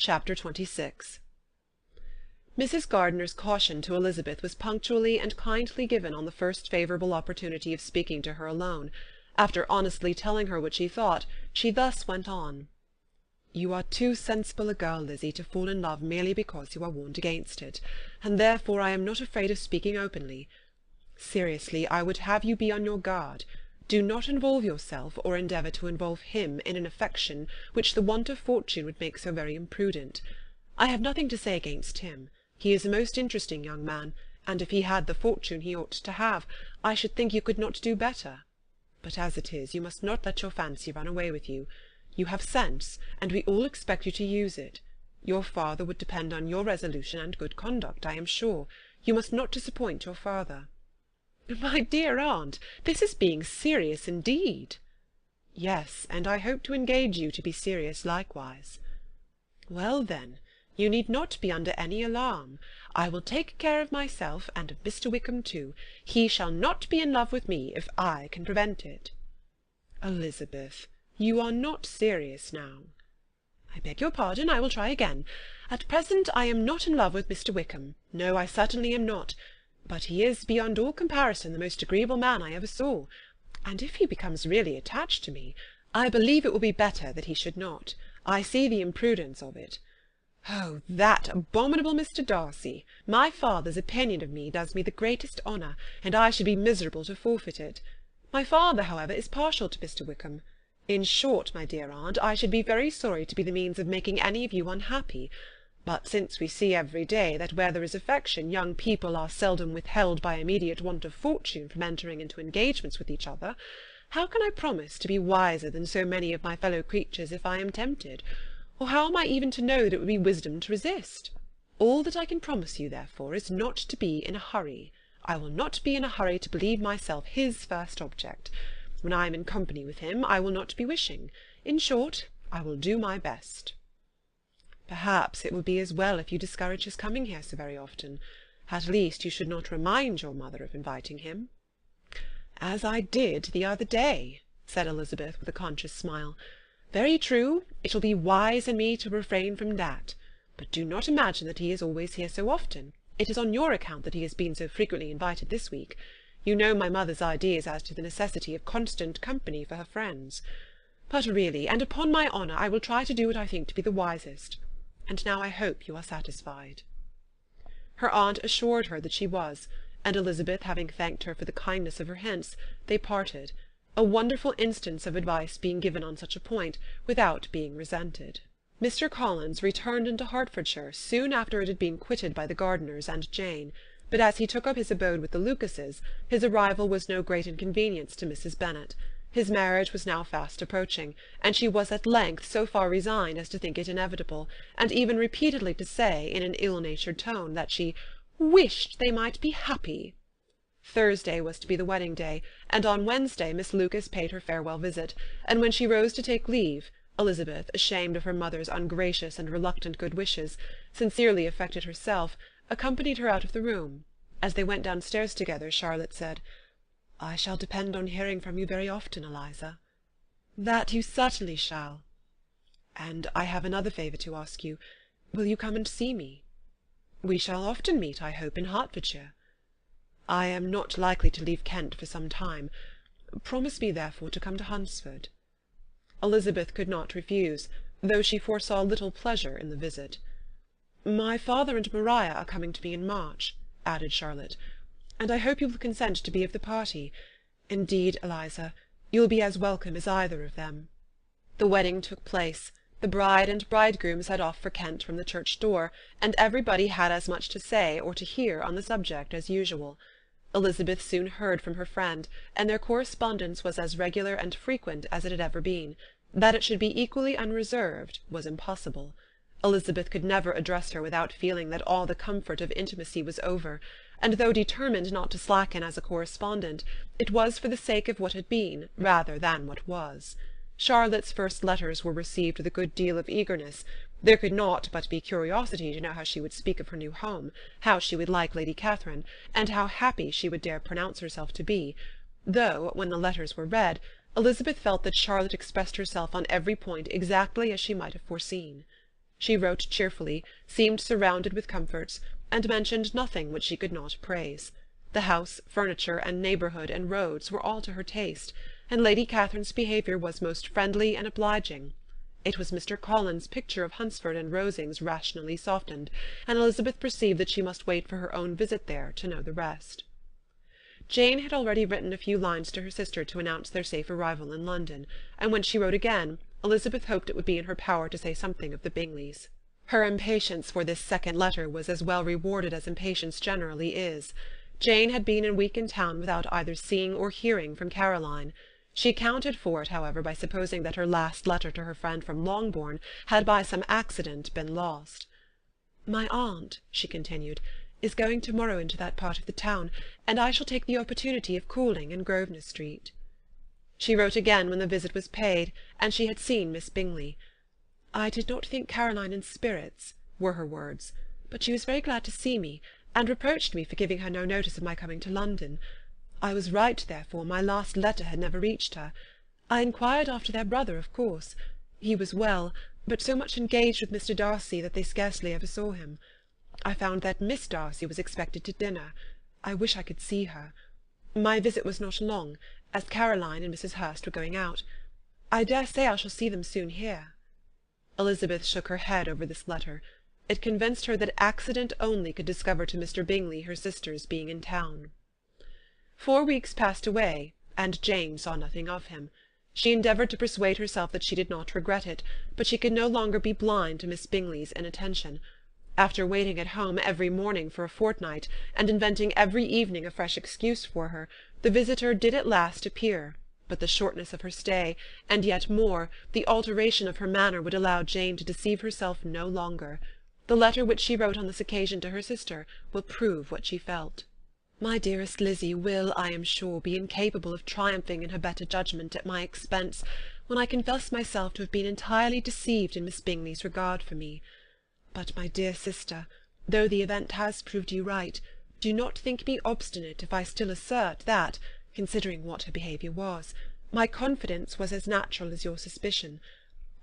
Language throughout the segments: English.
Chapter 26. Mrs. Gardiner's caution to Elizabeth was punctually and kindly given on the first favourable opportunity of speaking to her alone. After honestly telling her what she thought, she thus went on. "You are too sensible a girl, Lizzie, to fall in love merely because you are warned against it, and therefore I am not afraid of speaking openly. Seriously, I would have you be on your guard. Do not involve yourself, or endeavour to involve him, in an affection which the want of fortune would make so very imprudent. I have nothing to say against him. He is a most interesting young man, and if he had the fortune he ought to have, I should think you could not do better. But as it is, you must not let your fancy run away with you. You have sense, and we all expect you to use it. Your father would depend on your resolution and good conduct, I am sure. You must not disappoint your father." "My dear aunt, this is being serious indeed." "Yes, and I hope to engage you to be serious likewise." "Well, then, you need not be under any alarm. I will take care of myself, and of Mr. Wickham too. He shall not be in love with me, if I can prevent it." "Elizabeth, you are not serious now." "I beg your pardon, I will try again. At present I am not in love with Mr. Wickham. No, I certainly am not. But he is, beyond all comparison, the most agreeable man I ever saw, and if he becomes really attached to me, I believe it will be better that he should not. I see the imprudence of it. Oh, that abominable Mr. Darcy! My father's opinion of me does me the greatest honour, and I should be miserable to forfeit it. My father, however, is partial to Mr. Wickham. In short, my dear aunt, I should be very sorry to be the means of making any of you unhappy. But since we see every day that where there is affection, young people are seldom withheld by immediate want of fortune from entering into engagements with each other, how can I promise to be wiser than so many of my fellow creatures if I am tempted? Or how am I even to know that it would be wisdom to resist? All that I can promise you, therefore, is not to be in a hurry. I will not be in a hurry to believe myself his first object. When I am in company with him, I will not be wishing. In short, I will do my best." "Perhaps it would be as well if you discouraged his coming here so very often. At least you should not remind your mother of inviting him." "As I did the other day," said Elizabeth with a conscious smile. "Very true, it will be wise in me to refrain from that. But do not imagine that he is always here so often. It is on your account that he has been so frequently invited this week. You know my mother's ideas as to the necessity of constant company for her friends. But really, and upon my honour, I will try to do what I think to be the wisest. And now I hope you are satisfied." Her aunt assured her that she was, and Elizabeth having thanked her for the kindness of her hints, they parted, a wonderful instance of advice being given on such a point, without being resented. Mr. Collins returned into Hertfordshire soon after it had been quitted by the Gardiners and Jane, but as he took up his abode with the Lucases, his arrival was no great inconvenience to Mrs. Bennet. His marriage was now fast approaching, and she was at length so far resigned as to think it inevitable, and even repeatedly to say, in an ill-natured tone, that she "wished they might be happy." Thursday was to be the wedding day, and on Wednesday Miss Lucas paid her farewell visit, and when she rose to take leave, Elizabeth, ashamed of her mother's ungracious and reluctant good wishes, sincerely affected herself, accompanied her out of the room. As they went downstairs together, Charlotte said, "I shall depend on hearing from you very often, Eliza." "That you certainly shall." "And I have another favour to ask you. Will you come and see me?" "We shall often meet, I hope, in Hertfordshire." "I am not likely to leave Kent for some time. Promise me, therefore, to come to Hunsford." Elizabeth could not refuse, though she foresaw little pleasure in the visit. "My father and Maria are coming to me in March," added Charlotte, "and I hope you will consent to be of the party. Indeed, Eliza, you will be as welcome as either of them." The wedding took place. The bride and bridegroom set off for Kent from the church door, and everybody had as much to say or to hear on the subject as usual. Elizabeth soon heard from her friend, and their correspondence was as regular and frequent as it had ever been. That it should be equally unreserved was impossible. Elizabeth could never address her without feeling that all the comfort of intimacy was over, and though determined not to slacken as a correspondent, it was for the sake of what had been, rather than what was. Charlotte's first letters were received with a good deal of eagerness. There could not but be curiosity to know how she would speak of her new home, how she would like Lady Catherine, and how happy she would dare pronounce herself to be, though, when the letters were read, Elizabeth felt that Charlotte expressed herself on every point exactly as she might have foreseen. She wrote cheerfully, seemed surrounded with comforts, and mentioned nothing which she could not praise. The house, furniture, and neighbourhood, and roads were all to her taste, and Lady Catherine's behaviour was most friendly and obliging. It was Mr. Collins's picture of Hunsford and Rosings rationally softened, and Elizabeth perceived that she must wait for her own visit there to know the rest. Jane had already written a few lines to her sister to announce their safe arrival in London, and when she wrote again, Elizabeth hoped it would be in her power to say something of the Bingleys. Her impatience for this second letter was as well rewarded as impatience generally is. Jane had been a week in town without either seeing or hearing from Caroline. She accounted for it, however, by supposing that her last letter to her friend from Longbourn had by some accident been lost. "My aunt," she continued, "is going to-morrow into that part of the town, and I shall take the opportunity of calling in Grosvenor Street." She wrote again when the visit was paid, and she had seen Miss Bingley. "I did not think Caroline in spirits," were her words, "but she was very glad to see me, and reproached me for giving her no notice of my coming to London. I was right, therefore, my last letter had never reached her. I inquired after their brother, of course. He was well, but so much engaged with Mr. Darcy that they scarcely ever saw him. I found that Miss Darcy was expected to dinner. I wish I could see her. My visit was not long, as Caroline and Mrs. Hurst were going out. I dare say I shall see them soon here." Elizabeth shook her head over this letter. It convinced her that accident only could discover to Mr. Bingley her sister's being in town. 4 weeks passed away, and Jane saw nothing of him. She endeavoured to persuade herself that she did not regret it, but she could no longer be blind to Miss Bingley's inattention. After waiting at home every morning for a fortnight, and inventing every evening a fresh excuse for her, the visitor did at last appear, but the shortness of her stay, and yet more, the alteration of her manner, would allow Jane to deceive herself no longer. The letter which she wrote on this occasion to her sister will prove what she felt. "My dearest Lizzie will, I am sure, be incapable of triumphing in her better judgment at my expense, when I confess myself to have been entirely deceived in Miss Bingley's regard for me. But, my dear sister, though the event has proved you right, do not think me obstinate if I still assert that, considering what her behaviour was, my confidence was as natural as your suspicion.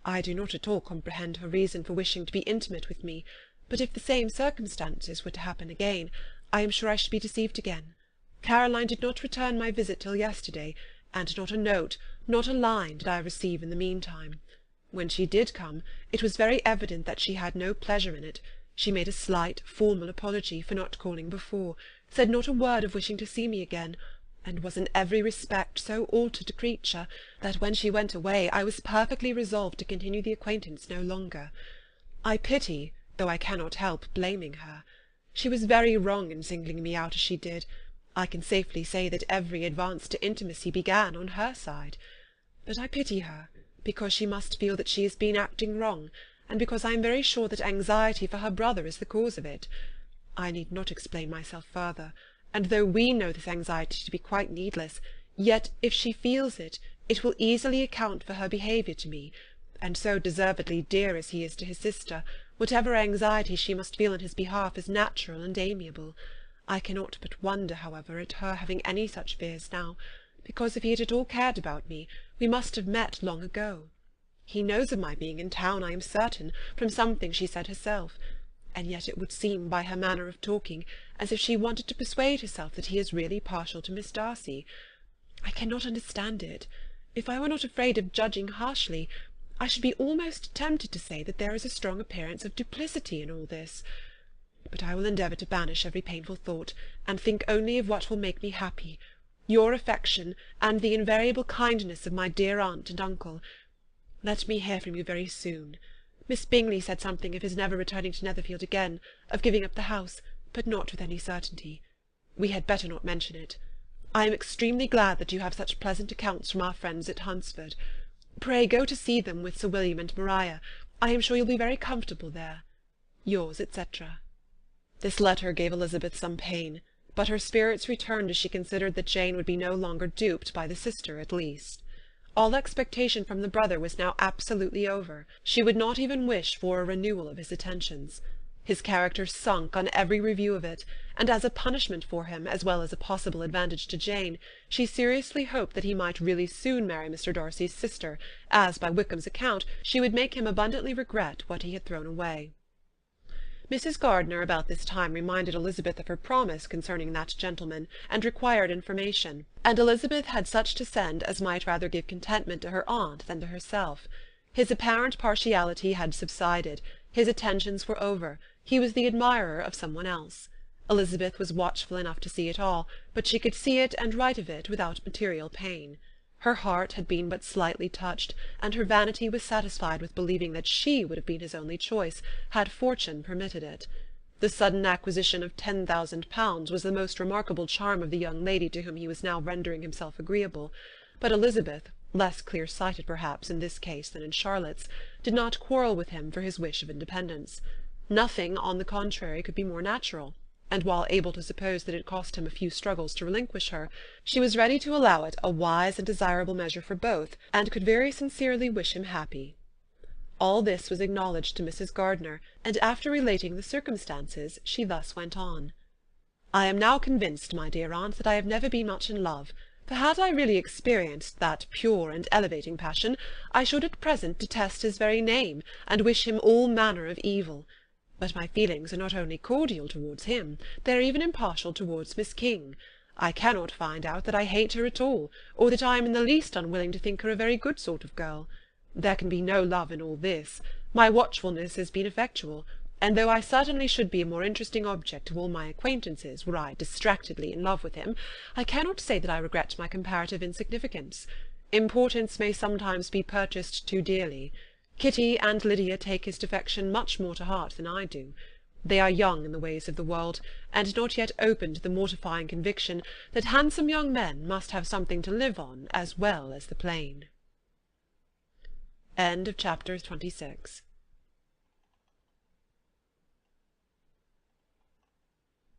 I do not at all comprehend her reason for wishing to be intimate with me, but if the same circumstances were to happen again, I am sure I should be deceived again. Caroline did not return my visit till yesterday, and not a note, not a line, did I receive in the meantime. When she did come, it was very evident that she had no pleasure in it. She made a slight, formal apology for not calling before, said not a word of wishing to see me again, and was in every respect so altered a creature, that when she went away I was perfectly resolved to continue the acquaintance no longer. I pity, though I cannot help blaming her. She was very wrong in singling me out as she did. I can safely say that every advance to intimacy began on her side. But I pity her, because she must feel that she has been acting wrong, and because I am very sure that anxiety for her brother is the cause of it. I need not explain myself further, and though we know this anxiety to be quite needless, yet if she feels it, it will easily account for her behaviour to me, and so deservedly dear as he is to his sister, whatever anxiety she must feel in his behalf is natural and amiable. I cannot but wonder, however, at her having any such fears now, because if he had at all cared about me, we must have met long ago. He knows of my being in town, I am certain, from something she said herself, and yet it would seem, by her manner of talking, as if she wanted to persuade herself that he is really partial to Miss Darcy. I cannot understand it. If I were not afraid of judging harshly, I should be almost tempted to say that there is a strong appearance of duplicity in all this. But I will endeavour to banish every painful thought, and think only of what will make me happy, your affection, and the invariable kindness of my dear aunt and uncle. Let me hear from you very soon. Miss Bingley said something of his never returning to Netherfield again, of giving up the house, but not with any certainty. We had better not mention it. I am extremely glad that you have such pleasant accounts from our friends at Hunsford. Pray go to see them with Sir William and Maria. I am sure you'll be very comfortable there. Yours, etc. This letter gave Elizabeth some pain, but her spirits returned as she considered that Jane would be no longer duped by the sister at least. All expectation from the brother was now absolutely over. She would not even wish for a renewal of his attentions. His character sunk on every review of it, and as a punishment for him, as well as a possible advantage to Jane, she seriously hoped that he might really soon marry Mr. Darcy's sister, as, by Wickham's account, she would make him abundantly regret what he had thrown away. Mrs. Gardiner about this time reminded Elizabeth of her promise concerning that gentleman, and required information, and Elizabeth had such to send as might rather give contentment to her aunt than to herself. His apparent partiality had subsided, his attentions were over, he was the admirer of some one else. Elizabeth was watchful enough to see it all, but she could see it and write of it without material pain. Her heart had been but slightly touched, and her vanity was satisfied with believing that she would have been his only choice, had fortune permitted it. The sudden acquisition of £10,000 was the most remarkable charm of the young lady to whom he was now rendering himself agreeable, but Elizabeth, less clear-sighted perhaps in this case than in Charlotte's, did not quarrel with him for his wish of independence. Nothing, on the contrary, could be more natural, and while able to suppose that it cost him a few struggles to relinquish her, she was ready to allow it a wise and desirable measure for both, and could very sincerely wish him happy. All this was acknowledged to Mrs. Gardiner, and after relating the circumstances, she thus went on. "I am now convinced, my dear aunt, that I have never been much in love, for had I really experienced that pure and elevating passion, I should at present detest his very name, and wish him all manner of evil. But my feelings are not only cordial towards him, they are even impartial towards Miss King. I cannot find out that I hate her at all, or that I am in the least unwilling to think her a very good sort of girl. There can be no love in all this. My watchfulness has been effectual, and though I certainly should be a more interesting object to all my acquaintances were I distractedly in love with him, I cannot say that I regret my comparative insignificance. Importance may sometimes be purchased too dearly. Kitty and Lydia take his defection much more to heart than I do. They are young in the ways of the world, and not yet open to the mortifying conviction that handsome young men must have something to live on as well as the plain. End of chapter 26.